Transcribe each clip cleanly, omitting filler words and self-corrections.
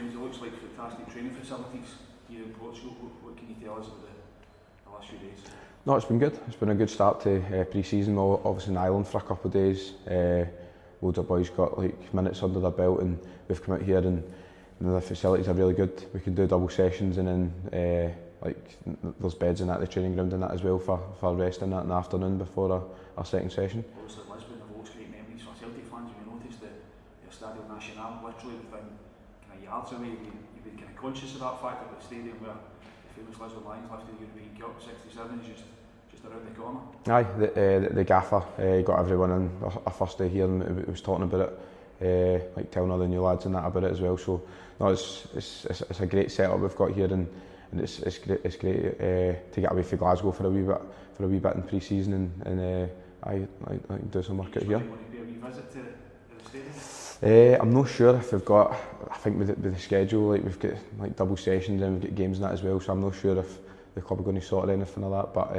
James, it looks like fantastic training facilities here in Portugal. What can you tell us about the last few days? No, it's been good. It's been a good start to pre-season. We're obviously in Ireland for a couple of days. Loads of boys got like minutes under their belt, and we've come out here and the facilities are really good. We can do double sessions, and then like there's beds in the training ground and that as well for rest in that in the afternoon before our second session. Obviously Lisbon have always great memories for Celtic fans. When you noticed the Estadio Nacional literally within kind of yards away, you've been kind of conscious of that fact of the stadium where the famous Lisbon Lions lifted the European Cup '67 is just around the corner. Aye, the gaffer got everyone in our first day here, and it was talking about it, like telling all the new lads and that about it as well. So no, it's a great setup we've got here, and it's great to get away from Glasgow for a wee bit in pre-season, and I do some work out here. Want to pay a wee visit to the stadium? I'm not sure if we've got. I think with the schedule, like we've got like double sessions and we've got games and that as well. So I'm not sure if the club are going to sort anything like that. But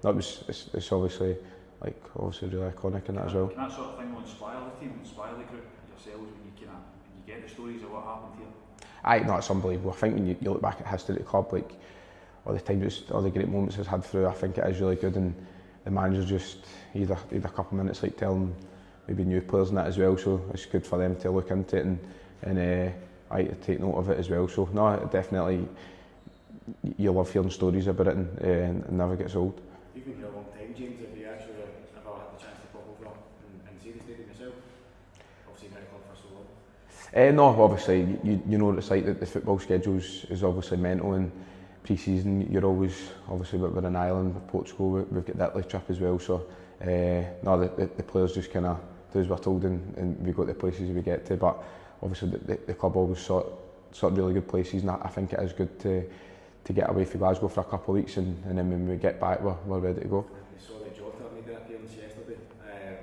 no, it's obviously really iconic in that as well. Can that sort of thing will inspire the team, inspire the group, yourselves when you get the stories of what happened here? Aye, no, it's unbelievable. I think when you look back at history of the club, like all the great moments it's had through, I think it is really good, and the manager just he had a couple of minutes like telling maybe new players and that as well, so it's good for them to look into it and to take note of it as well. So no, definitely you love hearing stories about it, and it never gets old. You've been here a long time, James. Have you actually ever had the chance to pop over and see the stadium yourself? Obviously been at the club for so long. No, obviously you know what it's like. That the football schedule is obviously mental, and pre-season you're always obviously we're in Ireland, Portugal. We've got that Italy trip as well. So no, the players just kind of do as we're told, and we go to the places we get to. But obviously the club always sort really good places, and I think it is good to get away from Glasgow for a couple of weeks, and then when we get back we're ready to go. We saw the Jota made an appearance yesterday.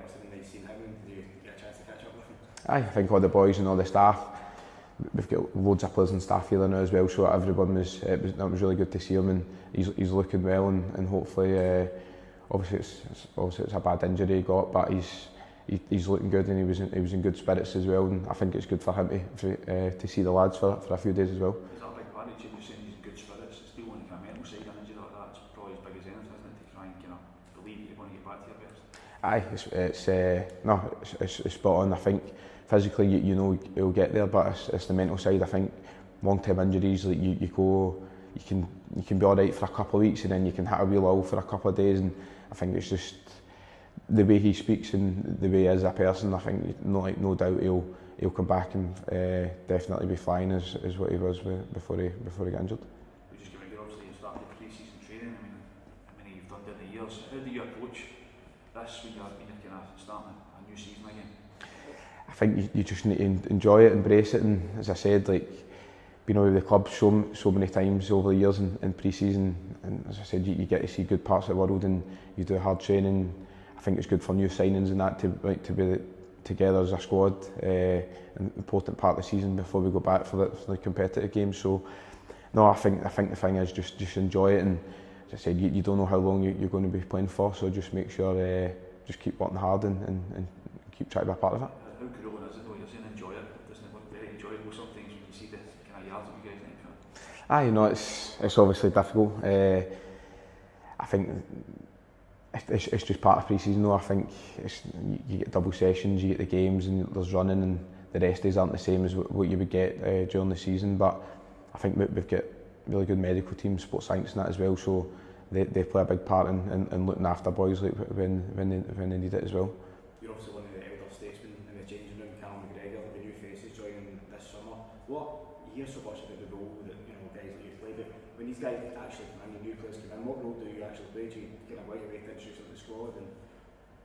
Must have been nice seeing him. Did you get a chance to catch up with him? Aye, I think all the boys and all the staff, we've got loads of players and staff here now as well, so everyone that was really good to see him, and he's looking well, and hopefully obviously it's a bad injury he got, but he's looking good, and he was in good spirits as well, and I think it's good for him to see the lads for a few days as well. Is that a big part of James saying he's in good spirits? It's still on the mental side, an injury like that, it's probably as big as anything, isn't it, to try and kind of believe that you're going to get back to your best? Aye, it's spot on. I think physically you know he'll get there, but it's the mental side. I think long-term injuries, like you can be all right for a couple of weeks, and then you can hit a wee lull for a couple of days, and I think it's just the way he speaks and the way he is as a person. I think no doubt he'll come back and definitely be flying as what he was before he got injured. We just given you obviously you started pre-season training. I mean you've done it in the years. How do you approach this when you're kind of starting a new season again? I think you just need to enjoy it, embrace it, and as I said, like being away with the club so many times over the years in pre-season, and as I said, you get to see good parts of the world, and you do hard training. I think it's good for new signings and that to be together as a squad, an important part of the season before we go back for the competitive games. So no, I think the thing is just enjoy it, and as I said, you don't know how long you're going to be playing for, so just make sure just keep working hard and keep trying to be a part of it. How grueling is it though? You're saying enjoy it, but doesn't it look very enjoyable sometimes when you see the kind of yards that you guys need for? Aye, no, it's obviously difficult. I think it's just part of pre-season though. I think you get double sessions, you get the games, and there's running, and the rest days aren't the same as what you would get during the season. But I think we've got really good medical teams, sports science and that as well, so they play a big part in looking after boys like when they need it as well. You're obviously one of the elder statesmen in the changing room, Callum McGregor, the new faces joining this summer. You hear so much about the role that guys like you play, but when these guys actually come in, the new players come in, what role do you actually play? Do you kind of right away to introduce them to the squad, and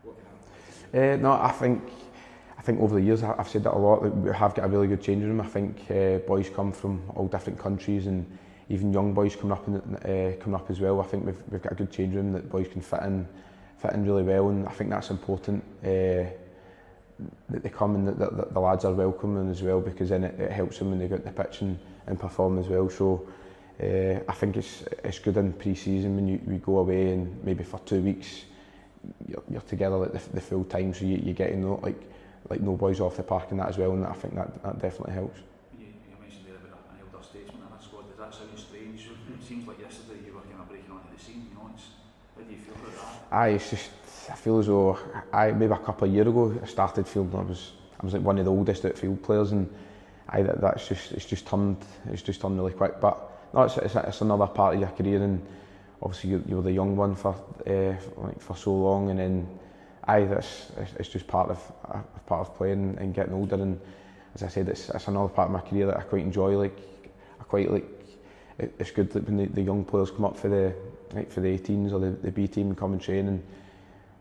what can happen? No, I think over the years I've said that a lot. That we have got a really good changing room. I think boys come from all different countries, and even young boys coming up as well. I think we've got a good changing room that boys can fit in really well, and I think that's important. That they come and that the lads are welcoming as well, because then it helps them when they get the pitch and perform as well. So I think it's good in pre-season when we go away and maybe for 2 weeks you're together like the full time, so you get to know like no boys off the park and that as well, and I think that definitely helps. You mentioned there about squad. Does that sound strange? It seems like yesterday you were kind of breaking onto the scene, you know. How do you feel about that? Aye, it's just, I feel as though, maybe a couple of years ago I started fielding, I was like one of the oldest outfield players, and it's just turned really quick. But no, it's another part of your career, and obviously you were the young one for so long, and then it's just part of playing and getting older. And as I said, it's another part of my career that I quite enjoy. It's good that when the young players come up for the 18s or the B team and come and train, and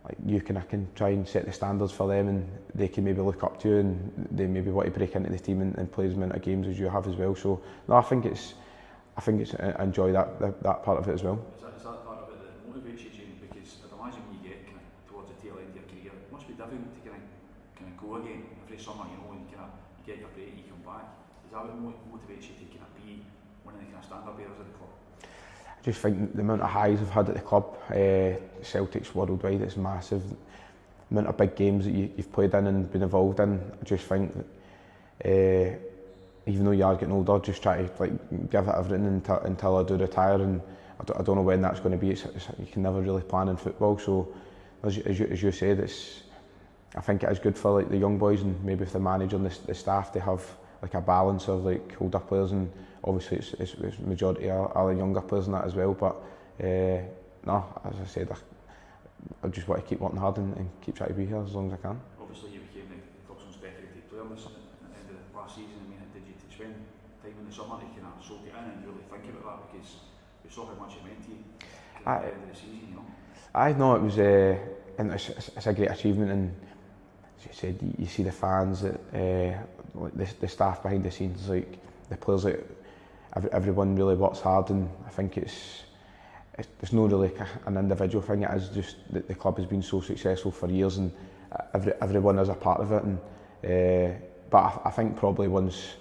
I can try and set the standards for them, and they can maybe look up to you, and they maybe want to break into the team and play as many games as you have as well. So no, I think I enjoy that part of it as well. Is that part of it that motivates you, James? Because I'd imagine when you get kind of towards the tail end of your career, it must be difficult to kind of go again every summer, you know, and you get your break, you come back. Is that what motivates you to kind of be one of the kind of standard bearers of the club? I just think the amount of highs I've had at the club, Celtic's worldwide, it's massive. The amount of big games that you've played in and been involved in, I just think that even though you are getting older, just try to give it everything until I do retire, and I don't know when that's going to be. You can never really plan in football, so as you said, I think it is good for the young boys, and maybe if the manager and the staff, they have a balance of older players, and obviously it's majority are the younger players in that as well. But no, as I said, I just want to keep working hard and keep trying to be here as long as I can. Obviously you became the club's most decorated player at the end of last season. I mean, did you spend time in the summer to kind of soak it in and really think about that, because we saw how much it meant to you at the end of the season, you know? I know it was and it's a great achievement, and as you said, you see the fans, the staff behind the scenes, the players, everyone really works hard, and I think it's not really an individual thing. It is just that the club has been so successful for years, and everyone is a part of it. And but I think probably once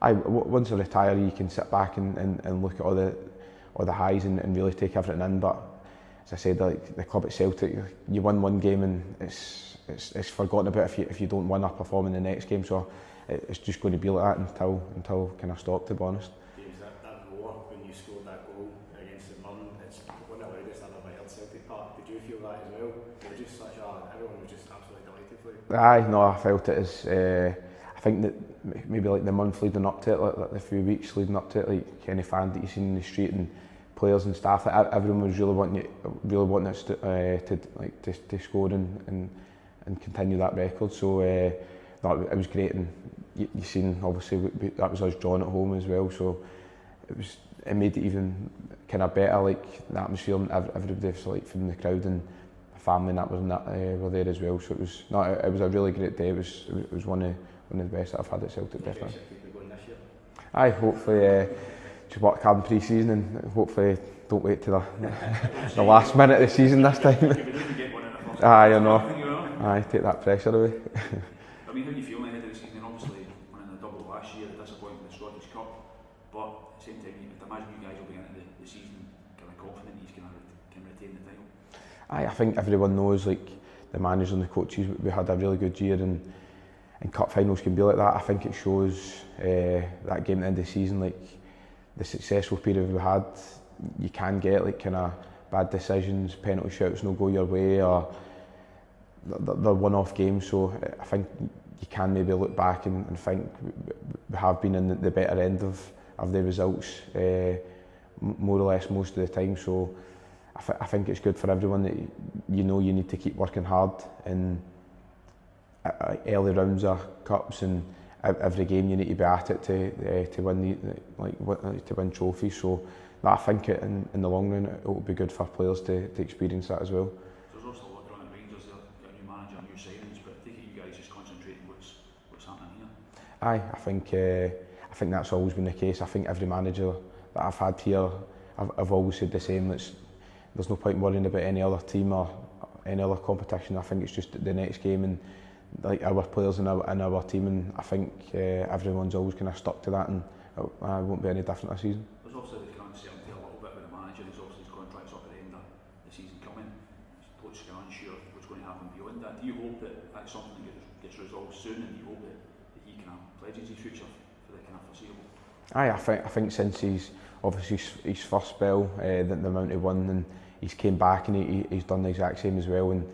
I retire, you can sit back and look at all the highs and really take everything in. But as I said, the club at Celtic, you win one game and it's forgotten about if you don't win or perform in the next game. So it's just going to be like that until kind of stop, to be honest. James, that roar when you scored that goal against the Murn, it's one of the loudest I've ever heard Celtic Park. Did you feel that as well? It was just everyone was just absolutely delighted for you. Aye, no, I felt it as. I think that maybe the month leading up to it, the few weeks leading up to it, any fan that you seen in the street and players and staff, everyone was really wanting us to score and continue that record. So no, it was great, and you seen obviously that was us drawing at home as well. So it made it even kind of better, the atmosphere, and everybody from the crowd and the family and that were there as well. So it was a really great day. It was one of the best that I've had at Celtic, definitely. Aye, hopefully just work hard in pre-season, and hopefully don't wait to the last minute of the season this time. Aye, I know. Aye, take that pressure away. I mean, how do you feel ahead of the season? Obviously, winning the double last year, the disappointment in the Scottish Cup, but at the same time, you can imagine you guys will be into the season kind of confident you can retain the title. Aye, I think everyone knows, the managers and the coaches, we had a really good year, and cup finals can be like that. I think it shows that game at the end of the season, the successful period we had, you can get kind of bad decisions, penalty shouts no go your way, or they're one-off games. So I think you can maybe look back and think we have been in the better end of the results more or less most of the time. So I think it's good for everyone that you need to keep working hard in early rounds of cups, and every game you need to be at it to win trophies. So I think in the long run it will be good for players to experience that as well. There's also a lot going on at Rangers there, got a new manager, new signings, but I take it you guys just concentrate on what's happening here. Aye, I think that's always been the case. I think every manager that I've had here, I've always said the same. There's no point worrying about any other team or any other competition. I think it's just the next game, and our players and our team, and I think everyone's always kind of stuck to that, and it won't be any different this season. There's also the uncertainty a little bit with the manager. There's obviously his contract's up at the end of the season coming. Coach is unsure what's going to happen beyond that. Do you hope that that's something that gets resolved soon, and do you hope that he kind of pledges his future for the kind of foreseeable? I think since his first spell, the amount he won, and he's came back and he's done the exact same as well. And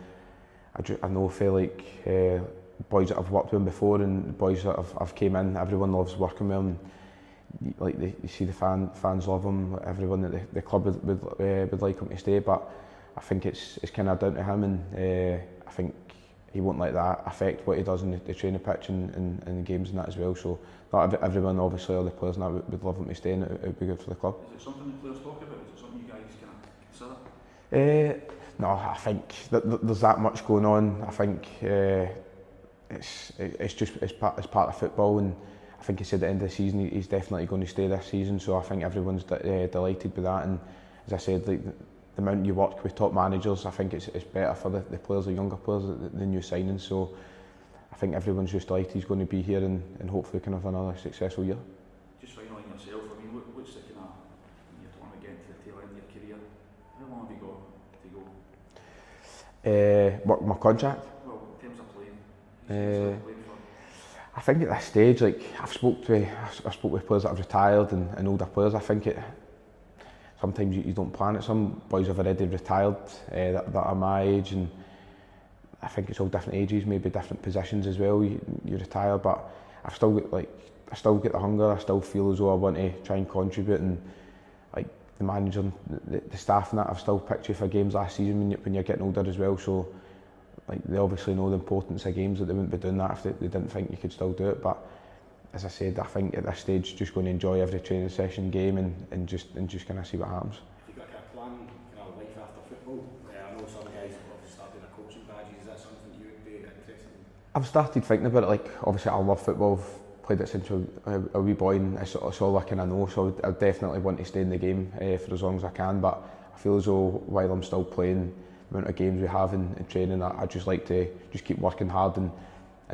I know, feel like boys that I've worked with him before and boys that have came in, everyone loves working with him. Like you see the fans love him. Everyone at the club would like him to stay, but I think it's kind of down to him, and I think he won't let that affect what he does in the training pitch and the games and that as well. So not everyone, obviously all the players now would love him to stay, and it would be good for the club. Is it something the players talk about? Is it something you guys kind of consider? No, I think that there's that much going on. I think it's part of football, and I think he said at the end of the season he's definitely going to stay this season. So I think everyone's delighted with that. And as I said, like the amount you work with top managers, I think it's better for the players, the younger players, the new signings. So I think everyone's just delighted he's going to be here, and hopefully can have another successful year. Just finally on yourself, I mean, what's the kind of, you don't want to get to the tail end of your career, how long have you got to go? My contract? Well, in terms of playing, I think at this stage, like I've spoke with players that have retired and older players. I think sometimes you don't plan it. Some boys have already retired that are my age, and I think it's all different ages, maybe different positions as well. You retire, but I still get the hunger. I still feel as though I want to try and contribute, and like the manager, and the staff and that, I've still picked you for games last season when you're getting older as well. So like they obviously know the importance of games, that they wouldn't be doing that if they didn't think you could still do it. But as I said, I think at this stage just going to enjoy every training session, game, and just kind of see what happens. Have you got a plan, kind of life after football? I know some guys have started their coaching badges. Is that something you would be interested in? I've started thinking about it. Like obviously I love football. I've played it since a wee boy, and it's all I kind of know. So I definitely want to stay in the game for as long as I can. But I feel as though while I'm still playing, the amount of games we have in training, I just like to just keep working hard and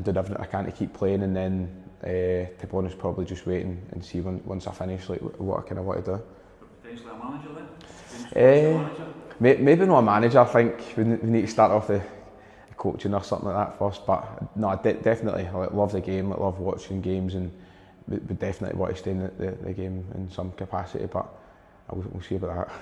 do everything I can to keep playing, and then to be honest, probably just waiting and see once I finish like what I kind of want to do. Potentially a manager then? Maybe not a manager. I think we need to start off the coaching or something like that first. But no, I definitely love the game. I love watching games, and we definitely want to stay in the game in some capacity. But we'll see about that.